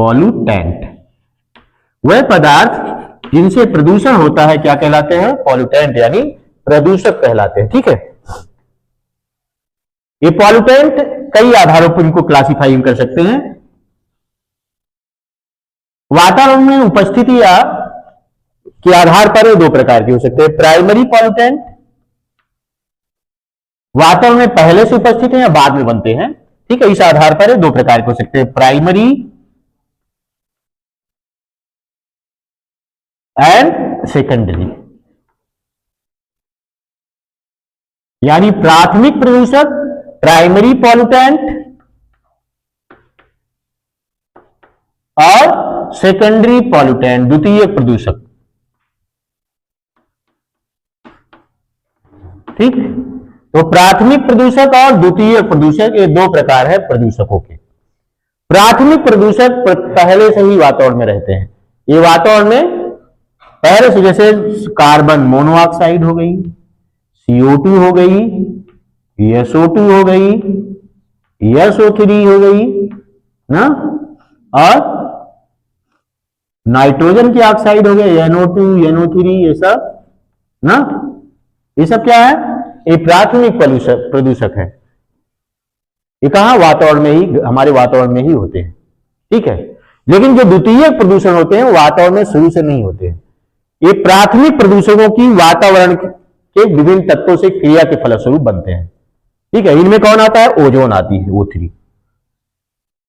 Pollutant. वह पदार्थ जिनसे प्रदूषण होता है क्या कहलाते हैं? पॉल्यूटेंट, यानी प्रदूषक कहलाते हैं। ठीक है, ये पॉल्यूटेंट कई आधारों पर इनको क्लासिफाई कर सकते हैं। वातावरण में उपस्थिति या के आधार पर ये दो प्रकार के हो सकते हैं। प्राइमरी पॉल्यूटेंट, वातावरण में पहले से उपस्थित है या बाद में बनते हैं। ठीक है, इस आधार पर दो प्रकार के हो सकते हैं, प्राइमरी एंड सेकेंडरी। यानी प्राथमिक प्रदूषक प्राइमरी पॉल्यूटेंट और सेकेंडरी पॉल्यूटेंट द्वितीयक प्रदूषक। ठीक, तो प्राथमिक प्रदूषक और द्वितीयक प्रदूषक, ये दो प्रकार है प्रदूषकों के। प्राथमिक प्रदूषक पहले से ही वातावरण में रहते हैं। ये वातावरण में पहले से, जैसे कार्बन मोनोऑक्साइड हो गई, CO2 हो गई, SO2 हो गई, SO3 हो गई ना, और नाइट्रोजन की ऑक्साइड हो गया NO2, NO3, ये सब ना, ये सब क्या है? ये प्राथमिक प्रदूषक है। ये कहां? वातावरण में ही, हमारे वातावरण में ही होते हैं। ठीक है, लेकिन जो द्वितीयक प्रदूषण होते हैं वातावरण में शुरू से नहीं होते हैं। ये प्राथमिक प्रदूषकों की वातावरण के विभिन्न तत्वों से क्रिया के फलस्वरूप बनते हैं। ठीक है, इनमें कौन आता है? ओजोन आती है, O3।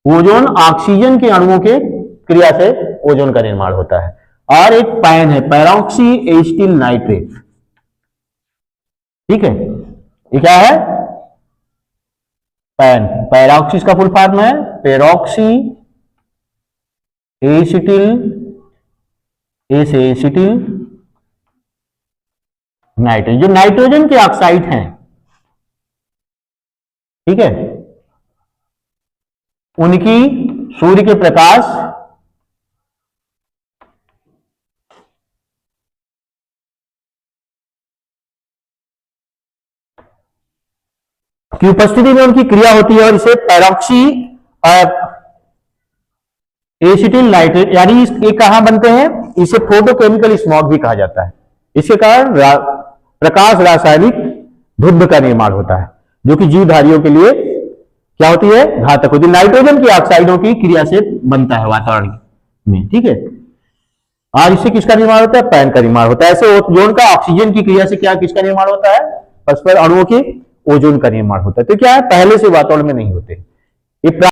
ओजोन ऑक्सीजन के अणुओं के क्रिया से ओजोन का निर्माण होता है। और एक पैन है, पैरोक्सी एसिटिल नाइट्रेट। ठीक है, ये क्या है? पैन, पैरोक्सी का फुल फॉर्म है पैरोक्सी एसिटिल, एसिटिल नाइट्रेट, जो नाइट्रोजन के ऑक्साइड हैं। ठीक है, उनकी सूर्य के प्रकाश की उपस्थिति में उनकी क्रिया होती है और इसे पैरोक्सी एसिटिल नाइट्रेट, यानी ये कहां बनते हैं? इसे फोटोकेमिकल स्मॉग भी कहा जाता है। इसके कारण प्रकाश रासायनिक धुंध का निर्माण होता है, जो कि जीवधारियों के लिए क्या होती है? घातक होती है। नाइट्रोजन की ऑक्साइडों की क्रिया से बनता है वातावरण में। ठीक है, और इससे किसका निर्माण होता है? पैन का निर्माण होता है। ऐसे ओजोन का ऑक्सीजन की क्रिया से क्या किसका निर्माण होता है? परस्पर अणुओं के ओजोन का निर्माण होता है। तो क्या है? पहले से वातावरण में नहीं होते। ये